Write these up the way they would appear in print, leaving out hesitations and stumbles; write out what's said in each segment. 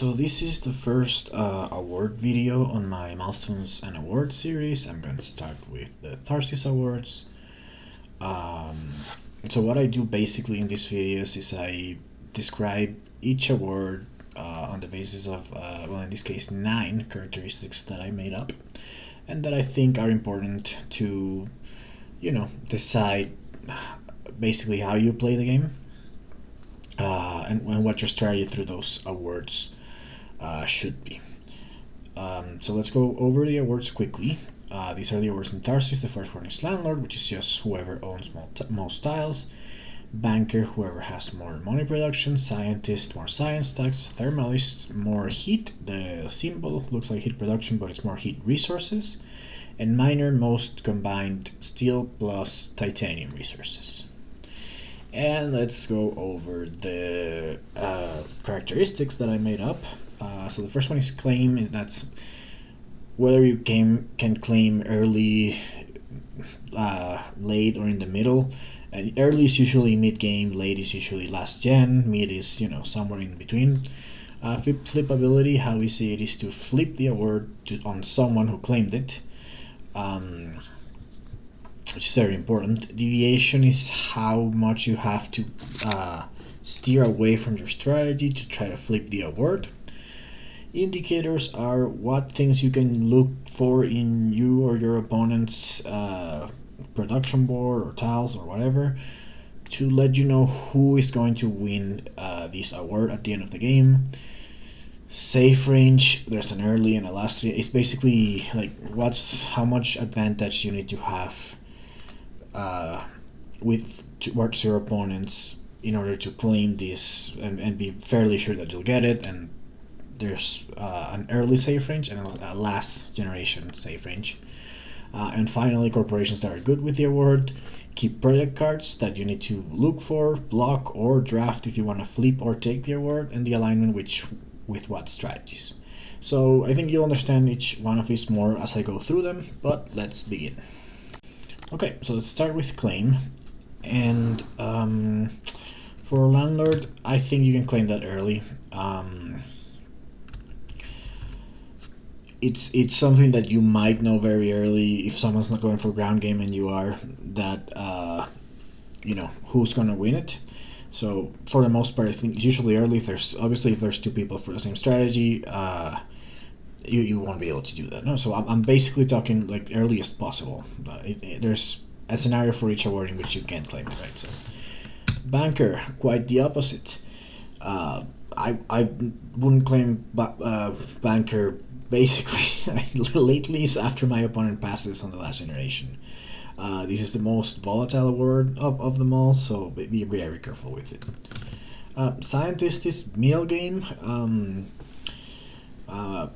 So this is the first award video on my milestones and awards series. I'm going to start with the Tharsis awards. So what I do basically in these videos is I describe each award on the basis of, well, in this case, 9 characteristics that I made up and that I think are important to, decide basically how you play the game and what your strategy through those awards should be. So let's go over the awards quickly. These are the awards in Tharsis. The first one is Landlord, which is just whoever owns most tiles. Banker, whoever has more money production. Scientist, more science stacks. Thermalist, more heat. The symbol looks like heat production, but it's more heat resources. And Miner, most combined steel plus titanium resources. And let's go over the characteristics that I made up. So the first one is claim, and that's whether you can claim early, late, or in the middle. And early is usually mid-game, late is usually last gen, mid is somewhere in between. Flippability, how easy it is to flip the award on someone who claimed it, which is very important. Deviation is how much you have to steer away from your strategy to try to flip the award. Indicators are what things you can look for in you or your opponent's production board or tiles or whatever to let you know who is going to win this award at the end of the game. Safe range, there's an early and a last. It's basically like how much advantage you need to have towards your opponents in order to claim this and be fairly sure that you'll get it. And there's an early safe range and a last generation safe range. And finally, corporations that are good with the award. Keep project cards that you need to look for, block, or draft if you want to flip or take the award, and the alignment with what strategies. So I think you'll understand each one of these more as I go through them, but let's begin. Okay, so let's start with claim. And for Landlord, I think you can claim that early. It's something that you might know very early if someone's not going for ground game and you are, that who's gonna win it. So for the most part, I think it's usually early. If there's two people for the same strategy, you won't be able to do that. No, so I'm basically talking like earliest possible. There's a scenario for each award in which you can't claim it, right? So Banker, quite the opposite. I wouldn't claim Banker. Basically, lately is after my opponent passes on the last generation. This is the most volatile award of them all, so be very careful with it. Scientist is middle game.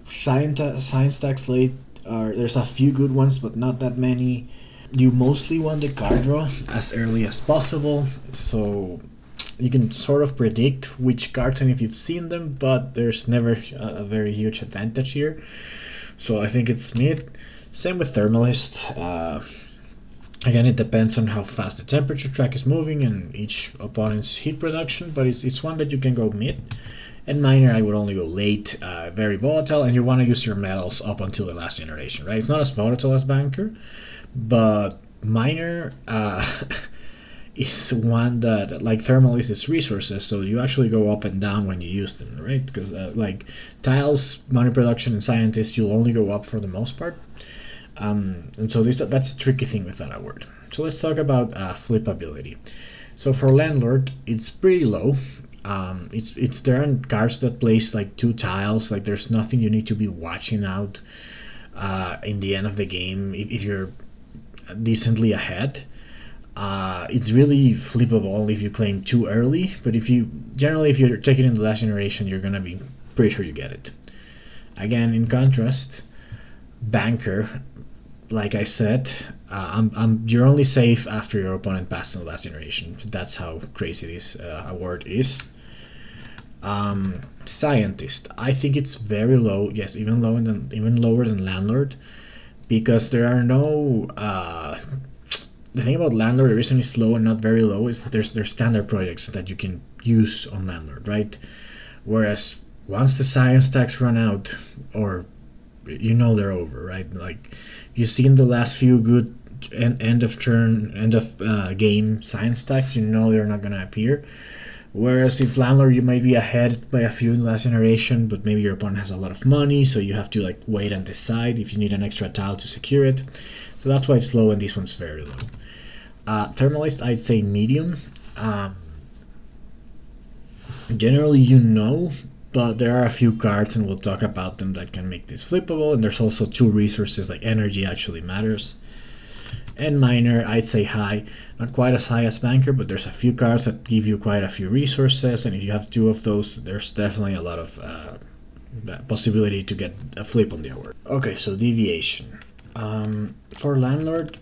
Science stacks late there's a few good ones, but not that many. You mostly want the card draw as early as possible, so you can sort of predict which cards and if you've seen them, but there's never a very huge advantage here. So I think it's mid. Same with Thermalist. Again, it depends on how fast the temperature track is moving and each opponent's heat production, but it's one that you can go mid. And Miner, I would only go late, very volatile, and you want to use your metals up until the last generation, right? It's not as volatile as Banker, but Miner is one that, like Thermalist, is resources, so you actually go up and down when you use them, right? Because like tiles, money production, and scientists, you'll only go up for the most part. And so that's a tricky thing with that award. So let's talk about flippability. So for Landlord, it's pretty low. It's there on cards that place like 2 tiles. Like there's nothing you need to be watching out in the end of the game if you're decently ahead. It's really flippable if you claim too early, but if you're taking in the last generation, you're gonna be pretty sure you get it. Again, in contrast, Banker, like I said, you're only safe after your opponent passed in the last generation. That's how crazy this award is. Scientist, I think it's very low. Yes, even lower than Landlord, because there are no. The thing about Landlord, the reason it's low and not very low is that there's standard projects that you can use on Landlord, right? Whereas once the science tax run out, or you know they're over, right? Like you've seen the last few good end of turn, end of game science tax, you know they're not gonna appear. Whereas if landlord, you might be ahead by a few in the last generation, but maybe your opponent has a lot of money, so you have to like wait and decide if you need an extra tile to secure it. So that's why it's low, and this one's very low. Thermalist, I'd say medium. Generally, you know, but there are a few cards, and we'll talk about them, that can make this flippable. And there's also two resources, like energy actually matters. And minor, I'd say high. Not quite as high as banker, but there's a few cards that give you quite a few resources, and if you have two of those, there's definitely a lot of possibility to get a flip on the award. Okay, so deviation. For landlord,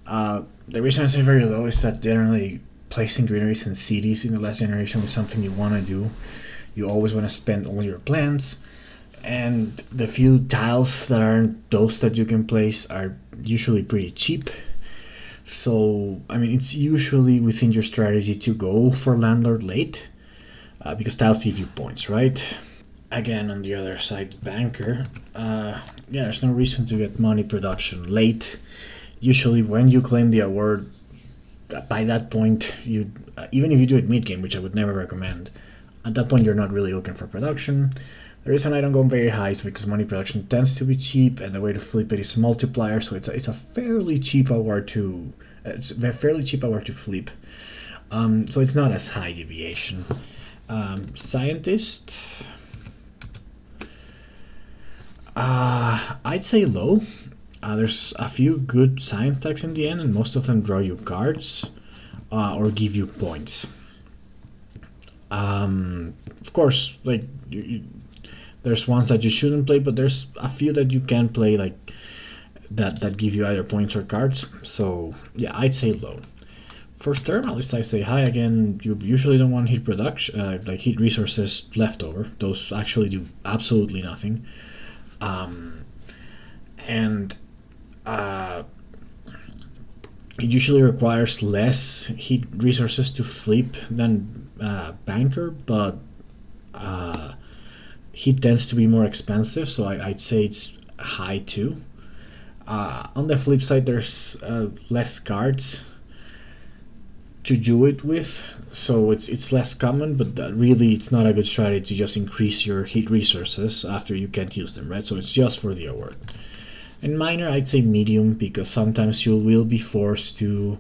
the reason I say very low is that generally placing greeneries in cities in the last generation was something you want to do. You always want to spend all your plants, and the few tiles that aren't those that you can place are usually pretty cheap. So I mean, it's usually within your strategy to go for landlord late, because tiles give you points, right? Again, on the other side, banker, yeah, there's no reason to get money production late. Usually when you claim the award, by that point, you even if you do it mid-game, which I would never recommend, at that point you're not really looking for production. The reason I don't go very high is because money production tends to be cheap, and the way to flip it is multiplier, so it's a fairly cheap award to flip. So it's not as high deviation. Scientist, I'd say low. There's a few good science tags in the end, and most of them draw you cards or give you points. Of course, like there's ones that you shouldn't play, but there's a few that you can play, like that give you either points or cards. So yeah, I'd say low. For thermalist, I say high. Again, you usually don't want heat production, like heat resources left over. Those actually do absolutely nothing. And it usually requires less heat resources to flip than banker, but heat tends to be more expensive, so I'd say it's high too. On the flip side, there's less cards to do it with, so it's less common, but really it's not a good strategy to just increase your heat resources after you can't use them, right? So it's just for the award. And minor, I'd say medium, because sometimes you will be forced to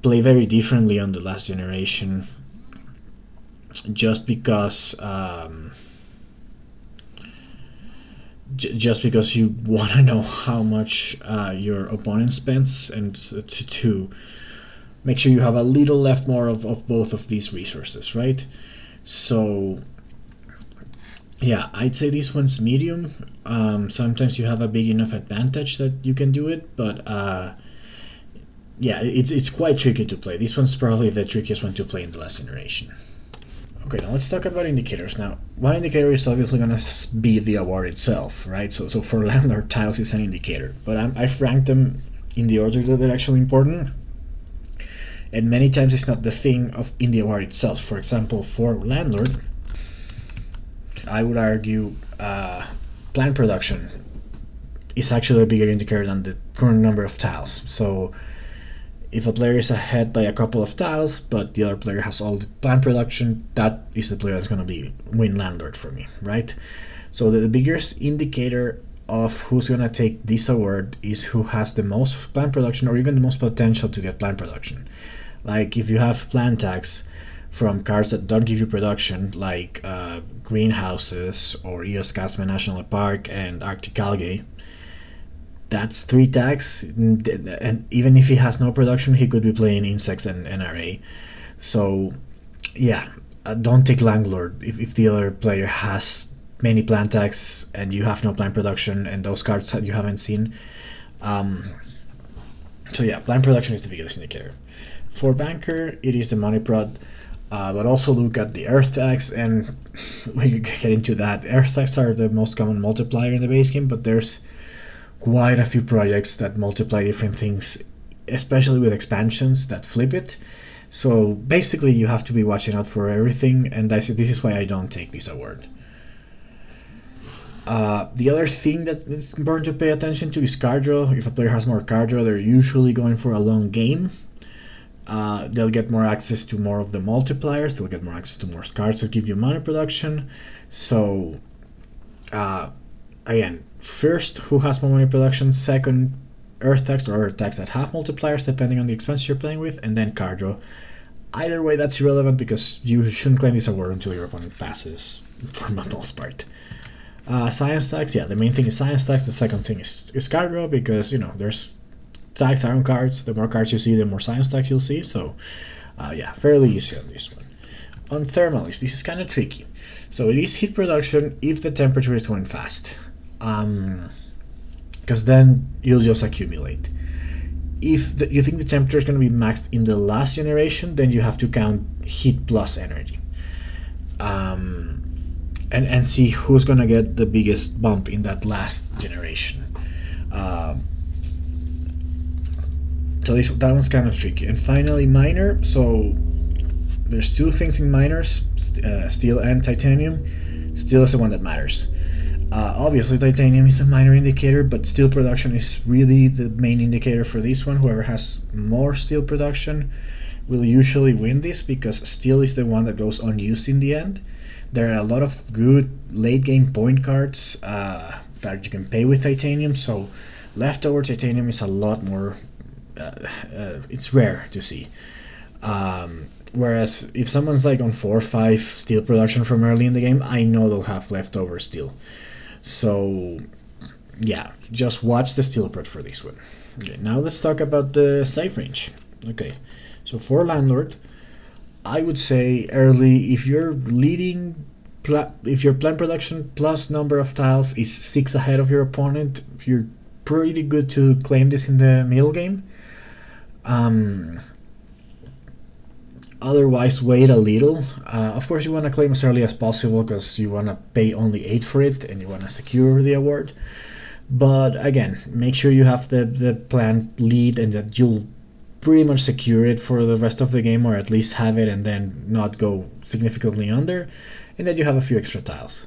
play very differently on the last generation, just because you want to know how much your opponent spends, and to make sure you have a little left more of both of these resources, right? So yeah, I'd say this one's medium. Sometimes you have a big enough advantage that you can do it, but yeah, it's quite tricky to play. This one's probably the trickiest one to play in the last generation. Okay, now let's talk about indicators. Now, one indicator is obviously going to be the award itself, right? So for landlord, tiles is an indicator, but I've ranked them in the order that they're actually important. And many times it's not the thing in the award itself. For example, for landlord, I would argue plant production is actually a bigger indicator than the current number of tiles. So if a player is ahead by a couple of tiles, but the other player has all the plant production, that is the player that's going to win landlord for me, right? So the biggest indicator of who's going to take this award is who has the most plant production, or even the most potential to get plant production. Like if you have plant tags from cards that don't give you production, like greenhouses or Eos Casman National Park and Arctic Algae, that's 3 tags, and even if he has no production, he could be playing insects and NRA. So yeah, don't take landlord if the other player has many plant tags and you have no plant production and those cards that you haven't seen. So yeah, plant production is the biggest indicator. For banker, it is the money prod, but also look at the earth tags, and when you get into that, earth tags are the most common multiplier in the base game, but there's quite a few projects that multiply different things, especially with expansions that flip it. So basically you have to be watching out for everything, and this is why I don't take this award. The other thing that is important to pay attention to is card draw. If a player has more card draw, they're usually going for a long game. They'll get more access to more of the multipliers, they'll get more access to more cards that give you mana production. So again, first, who has more money production, second, earth tax or earth tax that have multipliers depending on the expense you're playing with, and then card draw. Either way, that's irrelevant because you shouldn't claim this award until your opponent passes, for the most part. Science tax, yeah, the main thing is science tax. The second thing is card draw, because there's tax iron cards. The more cards you see, the more science tax you'll see. So yeah, fairly easy on this one. On Thermalist, this is kind of tricky. So it is heat production if the temperature is going fast, because then you'll just accumulate. If you think the temperature is going to be maxed in the last generation, then you have to count heat plus energy, and see who's going to get the biggest bump in that last generation. So that one's kind of tricky. And finally, miner. So there's two things in miners, steel and titanium. Steel is the one that matters. Obviously, titanium is a minor indicator, but steel production is really the main indicator for this one. Whoever has more steel production will usually win this, because steel is the one that goes unused in the end. There are a lot of good late game point cards that you can pay with titanium, so leftover titanium is a lot more, it's rare to see. Whereas if someone's like on 4 or 5 steel production from early in the game, I know they'll have leftover steel. So yeah, just watch the steel prod for this one. Okay, now let's talk about the safe range. Okay, so for Landlord, I would say early, if you're leading, if your plant production plus number of tiles is 6 ahead of your opponent, you're pretty good to claim this in the middle game. Otherwise, wait a little. Of course, you want to claim as early as possible because you want to pay only 8 for it and you want to secure the award. But again, make sure you have the plan lead and that you'll pretty much secure it for the rest of the game, or at least have it and then not go significantly under, and that you have a few extra tiles.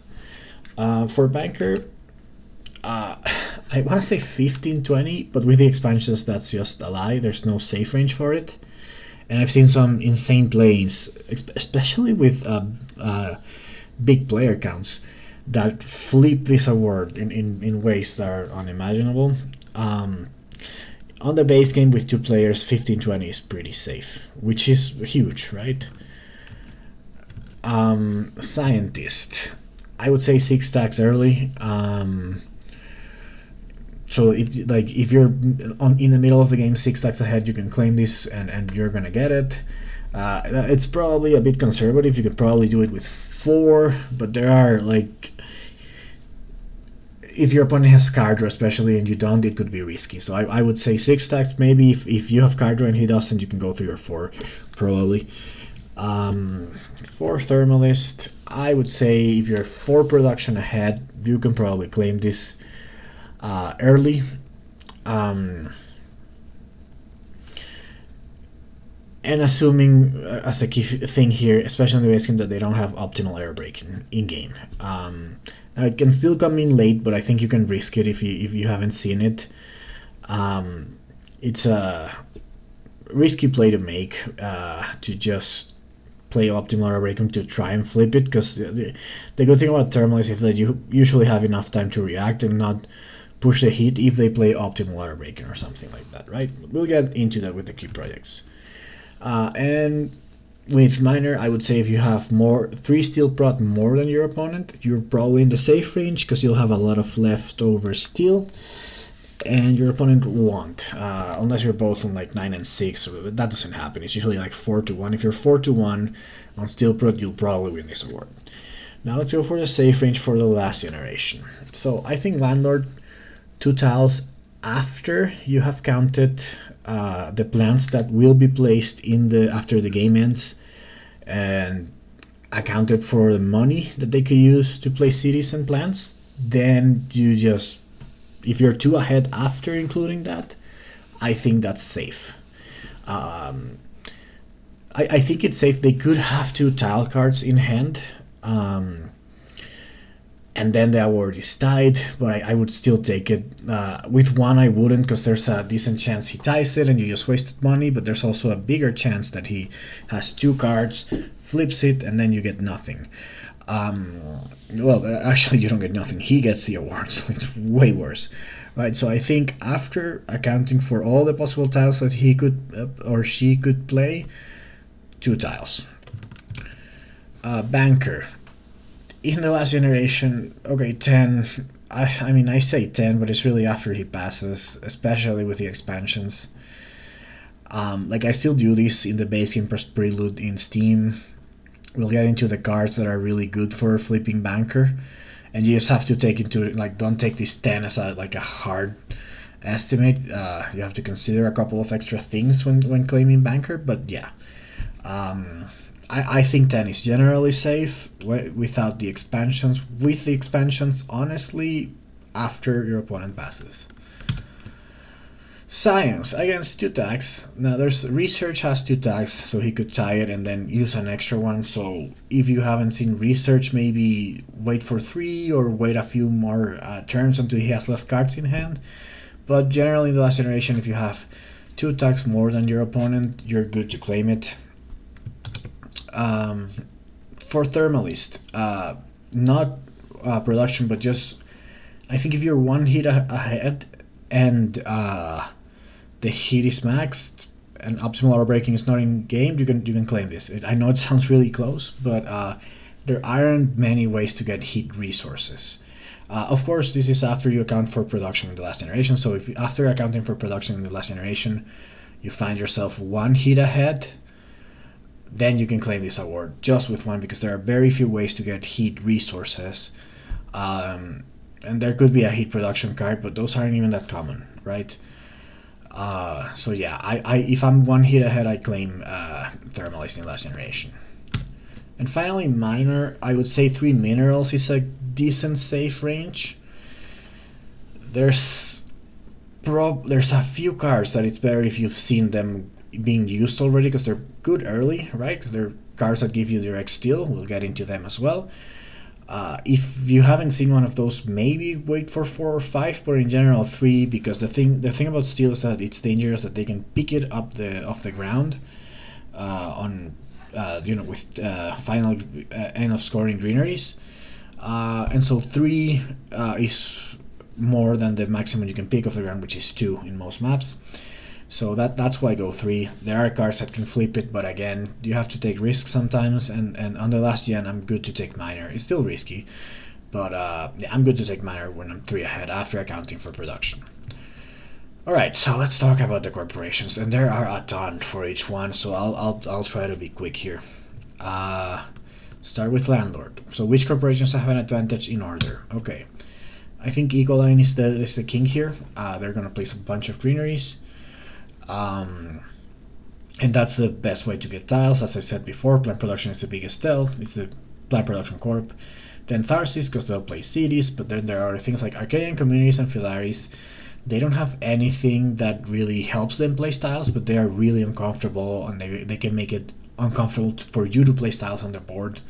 For Banker, I want to say 15-20, but with the expansions that's just a lie. There's no safe range for it. And I've seen some insane plays, especially with big player counts, that flip this award in ways that are unimaginable. On the base game with 2 players, 15-20 is pretty safe, which is huge, right? Scientist, I would say 6 stacks early. So if you're in the middle of the game 6 stacks ahead, you can claim this and you're gonna get it. It's probably a bit conservative. You could probably do it with 4, but there are if your opponent has card draw especially and you don't, it could be risky. So I would say 6 stacks. Maybe if you have card draw and he doesn't, you can go 3 or 4 probably. For Thermalist, I would say if you're 4 production ahead, you can probably claim this early. And assuming as a key thing here, especially in the base game, that they don't have optimal air break in game. Now it can still come in late, but I think you can risk it if you haven't seen it. It's a risky play to make, to just play optimal air break to try and flip it, because the good thing about Thermal is that you usually have enough time to react and not push the heat if they play optimal air breaking or something like that, right? We'll get into that with the key projects. And with Miner, I would say if you have 3 steel prod more than your opponent, you're probably in the safe range because you'll have a lot of leftover steel, and your opponent won't, unless you're both on like 9 and 6. That doesn't happen. It's usually like 4-1. If you're 4-1 on steel prod, you'll probably win this award. Now let's go for the safe range for the last generation. So I think Landlord, 2 tiles after you have counted the plants that will be placed after the game ends, and accounted for the money that they could use to place cities and plants, then you just, if you're 2 ahead after including that, I think that's safe. I think it's safe. They could have 2 tile cards in hand, and then the award is tied, but I would still take it. With 1 I wouldn't, because there's a decent chance he ties it and you just wasted money, but there's also a bigger chance that he has 2 cards, flips it, and then you get nothing. Well, actually you don't get nothing, he gets the award, so it's way worse. Right, so I think after accounting for all the possible tiles that he could or she could play, 2 tiles. Banker. In the last generation, okay, 10. I mean, I say 10, but it's really after he passes, especially with the expansions. Like, I still do this in the base game prelude in Steam. We'll get into the cards that are really good for flipping Banker, and you just have to take into it, like, don't take this 10 as a hard estimate. You have to consider a couple of extra things when claiming Banker, but yeah. I think 10 is generally safe without the expansions. With the expansions, honestly, after your opponent passes. Science against 2 tags. Now there's Research has 2 tags, so he could tie it and then use an extra one. So if you haven't seen Research, maybe wait for 3 or wait a few more turns until he has less cards in hand. But generally in the last generation, if you have 2 tags more than your opponent, you're good to claim it. For Thermalist, not production, but just I think if you're 1 hit ahead and the hit is maxed and optimal auto breaking is not in game, you can claim this. I know it sounds really close, but there aren't many ways to get hit resources. Of course, this is after you account for production in the last generation. So if after accounting for production in the last generation, you find yourself 1 hit ahead, then you can claim this award just with 1, because there are very few ways to get heat resources. And there could be a heat production card, but those aren't even that common, right? So yeah, I if I'm 1 hit ahead, I claim Thermalist in last generation. And finally, Miner. I would say 3 minerals is a decent safe range. There's a few cards that it's better if you've seen them being used already, because they're good early, right? Because they're cards that give you direct steal. We'll get into them as well. If you haven't seen one of those, maybe wait for 4 or 5, but in general 3, because the thing about steal is that it's dangerous, that they can pick it up off the ground with final end of scoring greeneries, and so 3 is more than the maximum you can pick off the ground, which is 2 in most maps. So that's why I go 3. There are cards that can flip it, but again, you have to take risks sometimes, and on the last gen, I'm good to take Miner. It's still risky, but yeah, I'm good to take Miner when I'm 3 ahead after accounting for production. Alright, so let's talk about the corporations, and there are a ton for each one, so I'll try to be quick here. Start with Landlord. So which corporations have an advantage in order? Okay, I think Ecoline is the king here. They're gonna place a bunch of greeneries. And that's the best way to get tiles. As I said before, Plant Production is the biggest tell. It's the Plant Production Corp. Then Tharsis, because they'll play cities, but then there are things like Arcadian Communities and Philaris. They don't have anything that really helps them play styles, but they are really uncomfortable, and they can make it uncomfortable for you to play styles on the board.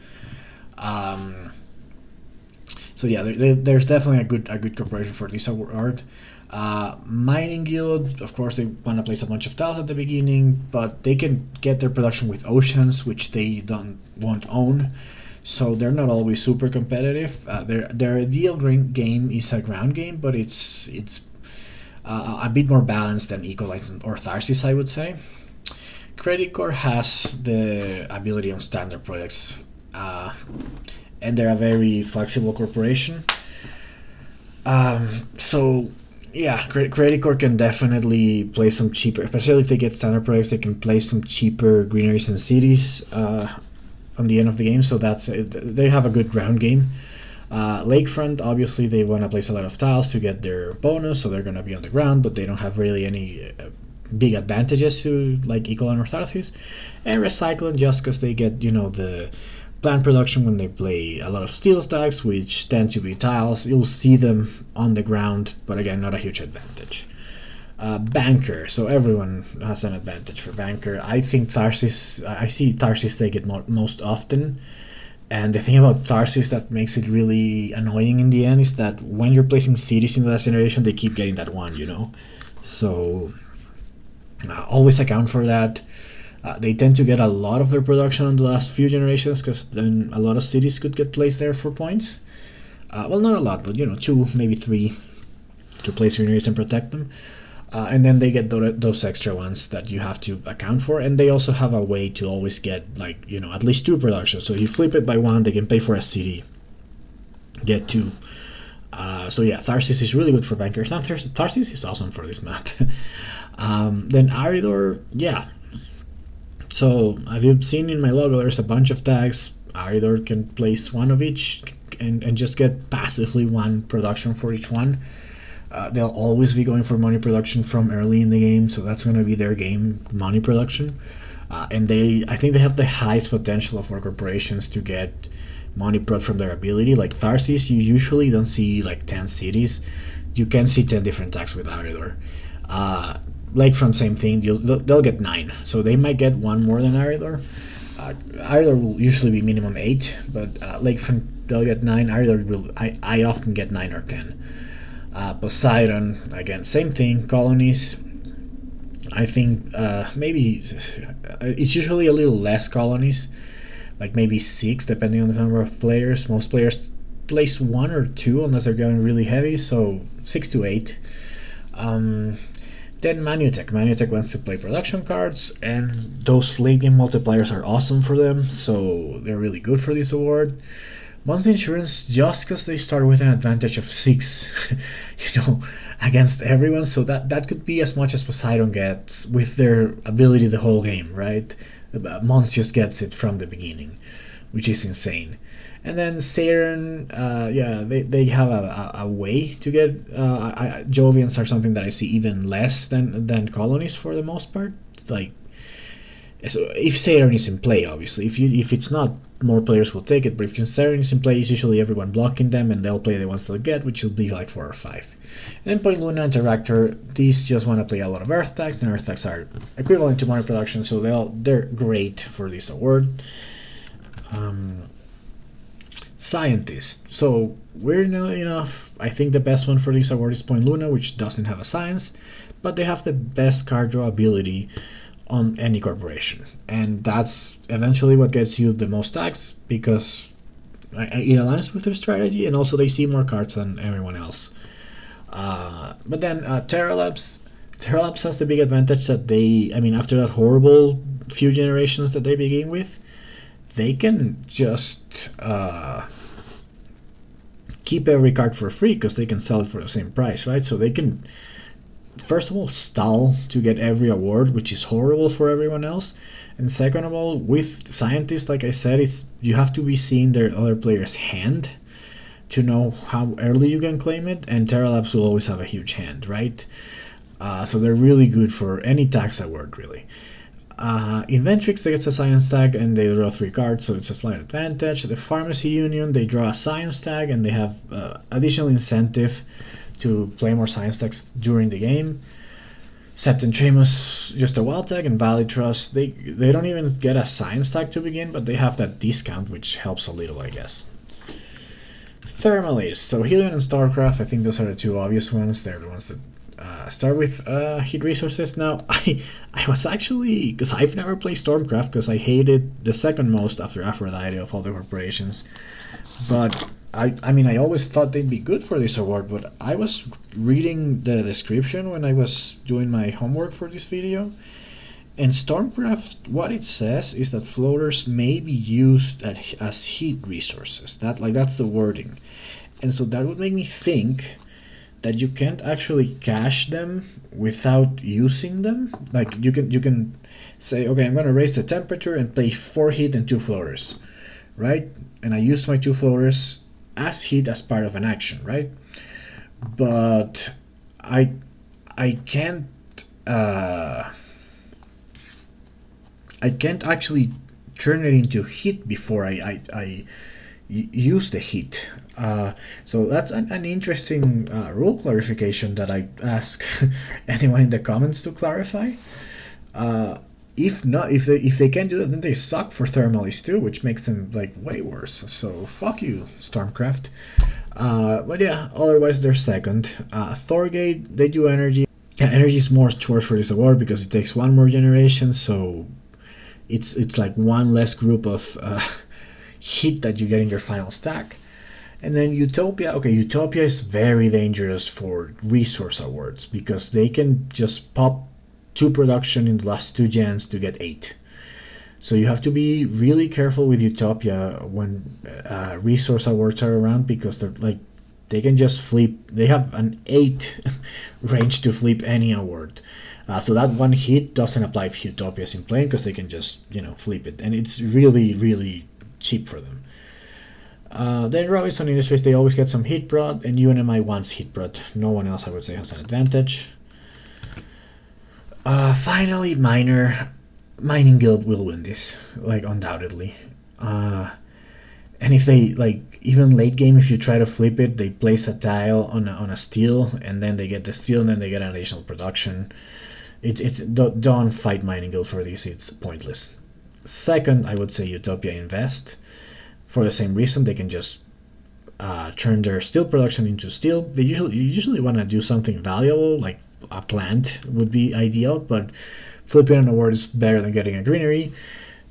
So yeah, there's definitely a good corporation for this award. Mining Guild, of course, they want to place a bunch of tiles at the beginning, but they can get their production with oceans, which they won't own, so they're not always super competitive. Their ideal game is a ground game, but it's a bit more balanced than Ecoline or Tharsis, I would say. Credit Corp has the ability on standard products, and they're a very flexible corporation. So yeah, Credit Corp can definitely play some cheaper, especially if they get standard products, they can play some cheaper greeneries and cities on the end of the game, so they have a good ground game. Lakefront, obviously they want to place a lot of tiles to get their bonus, so they're going to be on the ground, but they don't have really any big advantages to like Ecoline or Tharsis. And Recycling, just because they get the plant production when they play a lot of steel stacks, which tend to be tiles. You'll see them on the ground, but again, not a huge advantage. Banker, so everyone has an advantage for Banker. I think Tharsis, I see Tharsis take it most often. And the thing about Tharsis that makes it really annoying in the end is that when you're placing cities in the last generation, they keep getting that one, you know? So always account for that. They tend to get a lot of their production in the last few generations because then a lot of cities could get placed there for points. Well, not a lot, but you know, 2, maybe 3 to place your units and protect them. And then they get those extra ones that you have to account for, and they also have a way to always get, like, you know, at least 2 production. So you flip it by 1, they can pay for a city, get 2. So yeah, Tharsis is really good for bankers. Tharsis is awesome for this map. Then Aridor, yeah. So as you've seen in my logo, there's a bunch of tags. Aridor can place 1 of each and just get passively 1 production for each one. They'll always be going for money production from early in the game, so that's going to be their game, money production. And I think they have the highest potential of our corporations to get money prod from their ability. Like Tharsis, you usually don't see like 10 cities. You can see 10 different tags with Aridor. Lakefront, same thing. They'll get 9, so they might get 1 more than Aridor. Aridor will usually be minimum 8, but Lakefront, they'll get 9. Aridor will, I often get 9 or 10. Poseidon, again, same thing. Colonies, I think maybe it's usually a little less colonies, like maybe 6 depending on the number of players. Most players place 1 or 2 unless they're going really heavy, so 6 to 8. Then Manutech wants to play production cards, and those late game multipliers are awesome for them, so they're really good for this award. Mons Insurance, just because they start with an advantage of 6, you know, against everyone, so that could be as much as Poseidon gets with their ability the whole game, right? Mons just gets it from the beginning, which is insane. And then Saturn, yeah, they have a way to get Jovians are something that I see even less than colonies for the most part. Like, so if Saturn is in play, obviously, if it's not, more players will take it. But if Saturn is in play, it's usually everyone blocking them, and they'll play the ones they'll get, which will be like 4 or 5. And then Point Luna and Interactor, these just want to play a lot of Earth tags, and Earth tags are equivalent to money production, so they're great for this award. Scientist. So weirdly enough, I think the best one for this award is Point Luna, which doesn't have a science, but they have the best card draw ability on any corporation, and that's eventually what gets you the most tags, because it aligns with their strategy, and also they see more cards than everyone else. But then Terra Labs has the big advantage that after that horrible few generations that they begin with, they can just keep every card for free because they can sell it for the same price, right? So they can, first of all, stall to get every award, which is horrible for everyone else. And second of all, with Scientists, like I said, you have to be seeing their other player's hand to know how early you can claim it, and Terra Labs will always have a huge hand, right? So they're really good for any tax award, really. Inventrix, they get a science tag and they draw 3 cards, so it's a slight advantage. The Pharmacy Union, they draw a science tag and they have additional incentive to play more science tags during the game. Septentremus, just a wild tag, and Valley Trust, they don't even get a science tag to begin, but they have that discount, which helps a little, I guess. Thermalist, so Helion and Starcraft, I think those are the 2 obvious ones. They're the ones that start with heat resources. Now, I was actually, because I've never played Stormcraft, because I hated the second most after Aphrodite of all the corporations, but I always thought they'd be good for this award, but I was reading the description when I was doing my homework for this video, and Stormcraft, what it says is that floaters may be used as heat resources. That's the wording, and so that would make me think that you can't actually cache them without using them. Like you can say, okay, I'm going to raise the temperature and play 4 heat and 2 floaters, right? And I use my 2 floaters as heat as part of an action, right? But I can't actually turn it into heat before I use the heat. So that's an interesting rule clarification that I ask anyone in the comments to clarify. If not, if they can't do that, then they suck for thermalies too, which makes them like way worse. So fuck you, Stormcraft. But yeah, otherwise they're second. Thorgate, they do energy. Yeah, energy is more choice for this award because it takes one more generation, so it's like one less group of heat that you get in your final stack. And then Utopia. Okay, Utopia is very dangerous for resource awards because they can just pop 2 production in the last 2 gens to get 8. So you have to be really careful with Utopia when resource awards are around because they're like they can just flip. They have an 8 range to flip any award. So that one hit doesn't apply if Utopia is in play because they can just flip it, and it's really cheap for them. Then Robinson Industries, they always get some hit prod, and UNMI wants hit prod. No one else, I would say, has an advantage. Finally, Mining Guild will win this, like undoubtedly. And if they even late game, if you try to flip it, they place a tile on a steel, and then they get the steel, and then they get an additional production. Don't fight Mining Guild for this; it's pointless. Second, I would say Utopia Invest. For the same reason, they can just turn their steel production into steel. They usually want to do something valuable, like a plant would be ideal, but flipping an award is better than getting a greenery.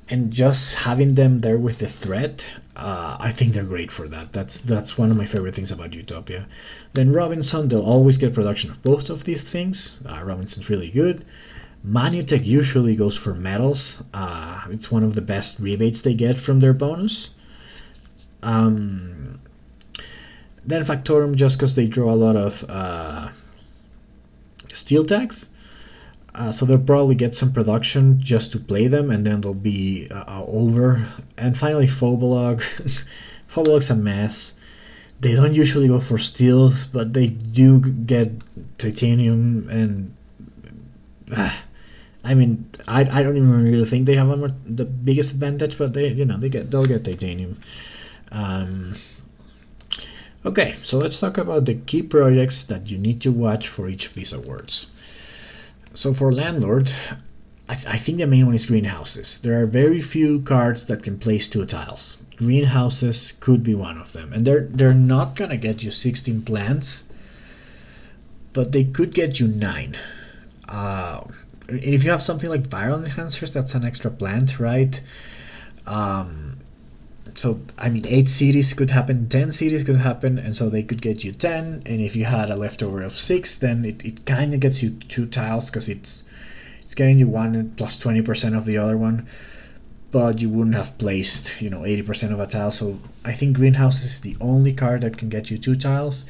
And just having them there with the threat, I think they're great for that. That's one of my favorite things about Utopia. Then Robinson, they'll always get production of both of these things. Robinson's really good. Manutech usually goes for metals. It's one of the best rebates they get from their bonus. Then Factorum, just because they draw a lot of steel tags. So they'll probably get some production just to play them, and then they'll be over. And finally, Phobolog. Phobolog's a mess. They don't usually go for steels, but they do get titanium. And I mean, I don't even really think they have the biggest advantage, but they'll get titanium. Okay, so let's talk about the key projects that you need to watch for each of these awards. So for Landlord, I think the main one is Greenhouses. There are very few cards that can place 2 tiles. Greenhouses could be one of them, and they're not gonna get you 16 plants, but they could get you 9. And if you have something like Viral Enhancers, that's an extra plant, right? So, I mean, 8 cities could happen, 10 cities could happen, and so they could get you 10, and if you had a leftover of 6, then it kind of gets you 2 tiles, because it's getting you 1 plus 20% of the other one, but you wouldn't have placed, 80% of a tile, so I think Greenhouse is the only card that can get you 2 tiles.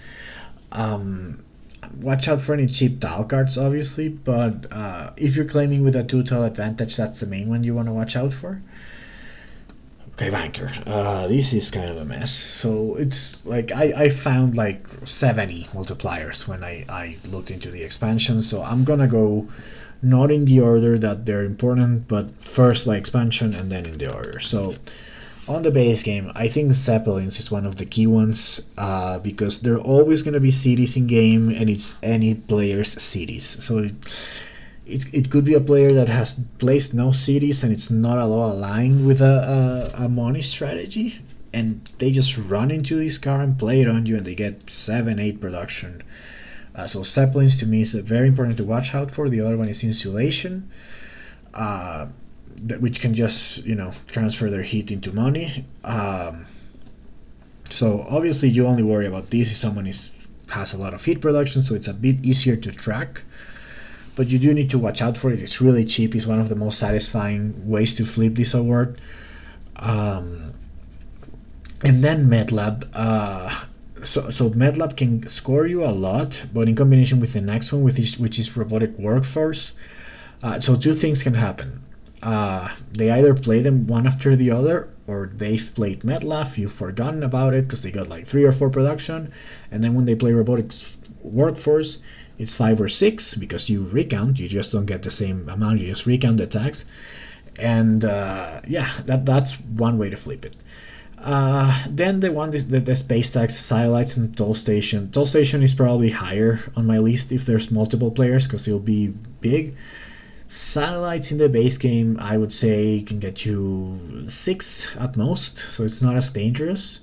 Watch out for any cheap tile cards, obviously, but if you're claiming with a 2 tile advantage, that's the main one you want to watch out for. Okay, Banker. This is kind of a mess. So it's like I found like 70 multipliers when I looked into the expansion. So I'm gonna go not in the order that they're important, but first by expansion and then in the order. So on the base game, I think Zeppelins is one of the key ones because there are always gonna be cities in game, and it's any player's cities. So it could be a player that has placed no cities and it's not at all aligned with a money strategy, and they just run into this car and play it on you, and they get 7-8 production. So Zeppelins to me is very important to watch out for. The other one is Insulation, which can just transfer their heat into money. So obviously you only worry about this if someone has a lot of heat production, so it's a bit easier to track. But you do need to watch out for it. It's really cheap. It's one of the most satisfying ways to flip this award. And then MedLab. So MedLab can score you a lot, but in combination with the next one, which is Robotic Workforce. So 2 things can happen. They either play them one after the other, or they've played MedLab, you've forgotten about it because they got like 3 or 4 production, and then when they play Robotics Workforce, it's 5 or 6 because you recount. You just don't get the same amount. You just recount the tags, and that's one way to flip it. Then the one is the space tax, satellites, and toll station. Toll station is probably higher on my list if there's multiple players because it'll be big. Satellites in the base game, I would say, can get you 6 at most, so it's not as dangerous.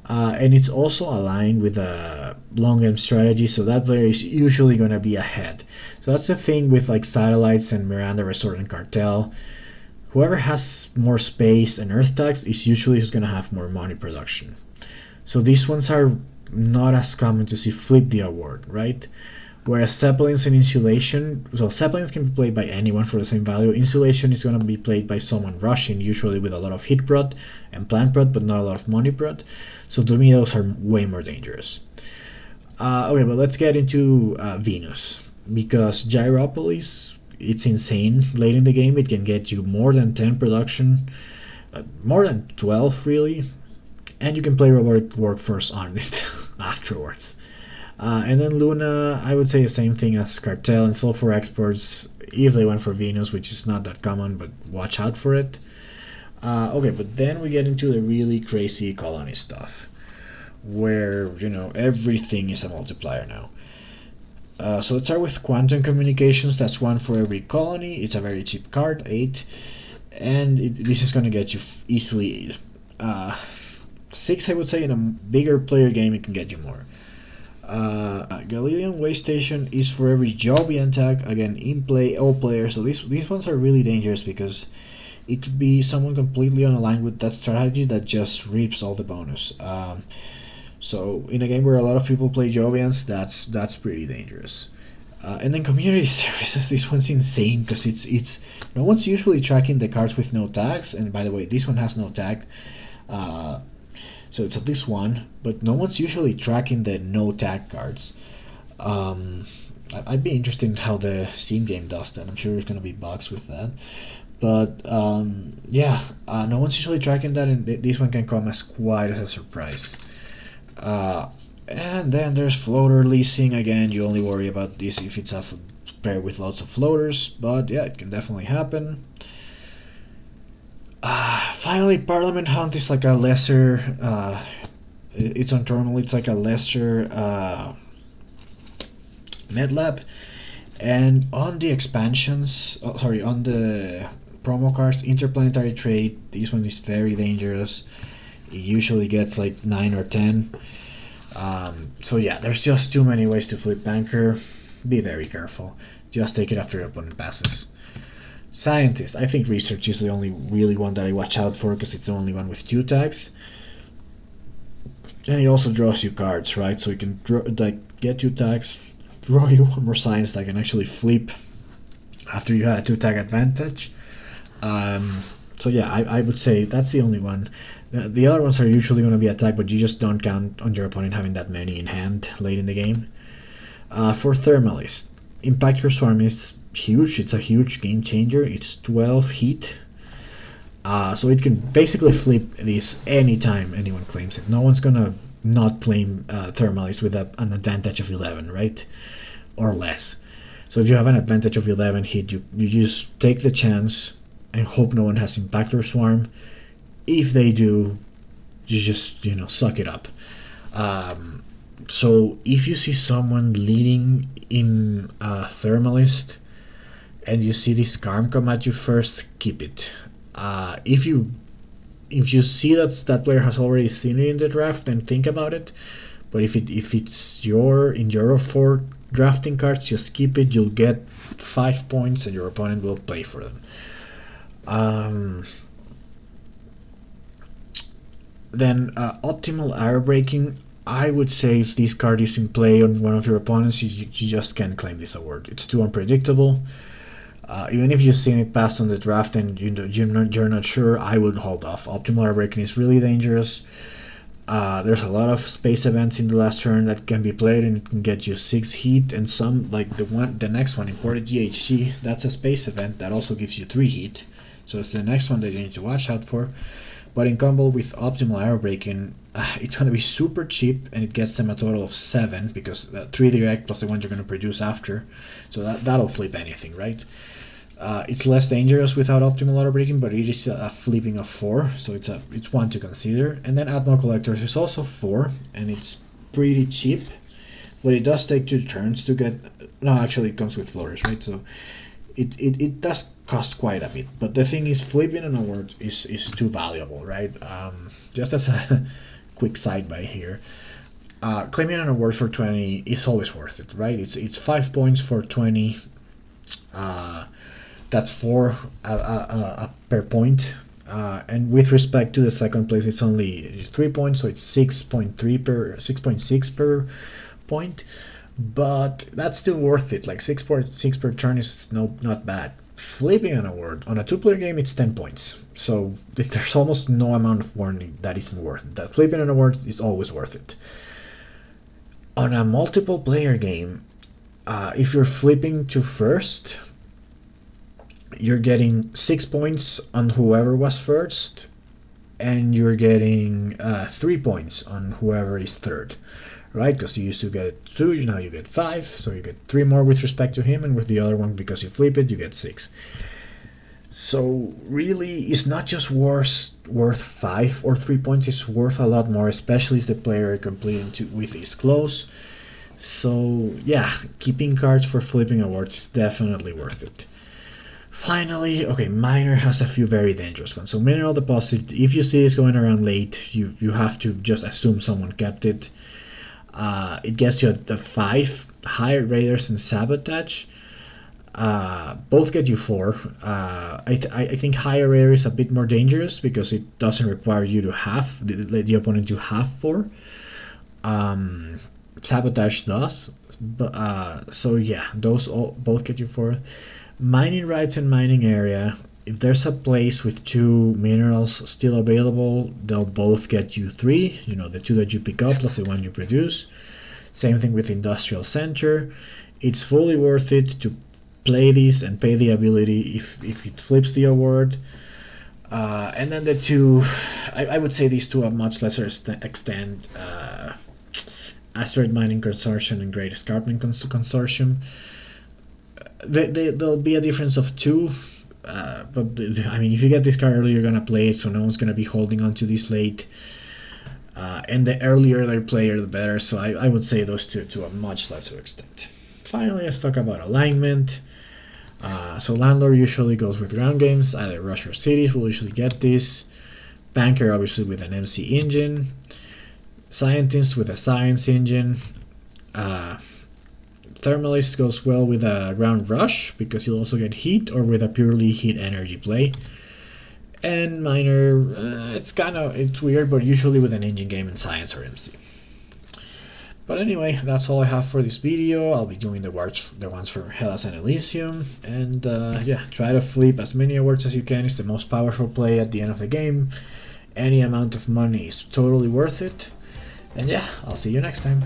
And it's also aligned with a long game strategy, so that player is usually going to be ahead. So that's the thing with like satellites and Miranda Resort and Cartel. Whoever has more space and Earth tax is usually who's going to have more money production. So these ones are not as common to see flip the award, right? Whereas Zeppelins and Insulation, so Zeppelins can be played by anyone for the same value. Insulation is going to be played by someone rushing, usually with a lot of hit prod and plant prod, but not a lot of money prod. So to me, those are way more dangerous. Okay, but let's get into Venus. Because Gyropolis, it's insane. Late in the game, it can get you more than 10 production, more than 12 really, and you can play robotic workforce on it afterwards. And then Luna, I would say the same thing as Cartel and Sulfur Exports if they went for Venus, which is not that common, but watch out for it. Okay, but then we get into the really crazy colony stuff, where, you know, everything is a multiplier now. So let's start with Quantum Communications. That's 1 for every colony. It's a very cheap card, 8. And this is going to get you easily 6, I would say. In a bigger player game, it can get you more. Galilean Way Station is for every Jovian tag, again in play, all players. So these ones are really dangerous because it could be someone completely unaligned with that strategy that just reaps all the bonus. So in a game where a lot of people play Jovians, that's pretty dangerous. And then Community Services, this one's insane because it's no one's usually tracking the cards with no tags, and by the way, this one has no tag. So it's at least 1, but no one's usually tracking the no tag cards. I'd be interested in how the Steam game does that. I'm sure there's going to be bugs with that. But yeah, no one's usually tracking that, and this one can come as quite as a surprise. And then there's floater leasing. Again, you only worry about this if it's a pair with lots of floaters, but yeah, it can definitely happen. Finally, Parliament Hunt is like a lesser, it's on terminal, it's like a lesser medlab. And on the expansions, on the promo cards, Interplanetary Trade, this one is very dangerous. It usually gets like 9 or 10. So yeah, there's just too many ways to flip Banker. Be very careful. Just take it after your opponent passes. Scientist, I think Research is the only really one that I watch out for because it's the only one with 2 tags. And it also draws you cards, right? So you can get 2 tags, draw you 1 more science that can actually flip after you had a 2 tag advantage. So yeah, I would say that's the only one. The other ones are usually going to be attack, but you just don't count on your opponent having that many in hand late in the game. For Thermalist, Impactor Swarm is huge. It's a huge game changer. It's 12 heat. So it can basically flip this anytime anyone claims it. No one's gonna not claim Thermalist with an advantage of 11, right? Or less. So if you have an advantage of 11 hit, you just take the chance and hope no one has Impactor Swarm. If they do, you just, suck it up. So if you see someone leading in a Thermalist and you see this Karm come at you first, keep it. If you see that player has already seen it in the draft, then think about it. But if it's in your 4 drafting cards, just keep it. You'll get 5 points and your opponent will play for them. Then optimal arrow breaking. I would say if this card is in play on one of your opponents, you just can't claim this award. It's too unpredictable. Even if you've seen it pass on the draft and you're not sure, I would hold off. Optimal arrow breaking is really dangerous. There's a lot of space events in the last turn that can be played, and it can get you 6 heat, and some, like the next one, Imported GHG, that's a space event that also gives you 3 heat. So it's the next one that you need to watch out for. But in combo with optimal arrow breaking, it's going to be super cheap, and it gets them a total of 7 because 3 direct plus the one you're going to produce after. So that'll flip anything, right? It's less dangerous without optimal auto breaking, but it is a flipping of 4, so it's one to consider. And then Atmo Collectors is also 4, and it's pretty cheap, but it does take 2 turns to get. No, actually, it comes with flourish, right? So it does cost quite a bit. But the thing is, flipping an award is too valuable, right? Just as a quick side by here. Claiming an award for 20 is always worth it, right? It's 5 points for 20. That's 4 per point. And with respect to the second place, it's only 3 points, so it's 6.6 per point. But that's still worth it. Like 6.6 per turn is not bad. Flipping an award on a 2-player game, it's 10 points. So there's almost no amount of warning that isn't worth it. That flipping an award is always worth it. On a multiple player game, if you're flipping to first, you're getting 6 points on whoever was first, and you're getting 3 points on whoever is third, right? Because you used to get 2, now you get 5, so you get 3 more with respect to him, and with the other one, because you flip it, you get 6. So really, it's not just worth 5 or 3 points, it's worth a lot more, especially if the player completing with is close. So yeah, keeping cards for flipping awards is definitely worth it. Finally, okay, Miner has a few very dangerous ones. So Mineral Deposit, if you see it's going around late, you have to just assume someone kept it. It gets you at the 5. Higher Raiders and Sabotage both get you 4. I think Higher Raider is a bit more dangerous because it doesn't require you to have the opponent to have 4. Sabotage does, but so yeah, those both get you 4. Mining rights and mining area, if there's a place with 2 minerals still available, they'll both get you 3, the 2 that you pick up plus the 1 you produce. Same thing with industrial center. It's fully worth it to play this and pay the ability if it flips the award. And then the 2, I would say these 2 are much lesser extent, Asteroid Mining Consortium and Great Escarpment Consortium. There'll be a difference of 2, but I mean, if you get this card early, you're gonna play it, so no one's gonna be holding on to this late. And the earlier they play, the better. So I would say those 2 to a much lesser extent. Finally, let's talk about alignment. So Landlord usually goes with ground games. Either Rush or Cities will usually get this. Banker obviously with an MC engine. Scientist with a science engine. Thermalist goes well with a ground rush because you'll also get heat, or with a purely heat energy play. And Miner, it's weird, but usually with an engine game in science or MC. But anyway, that's all I have for this video. I'll be doing the ones for Hellas and Elysium, and yeah, try to flip as many awards as you can. It's the most powerful play at the end of the game. Any amount of money is totally worth it. And yeah, I'll see you next time.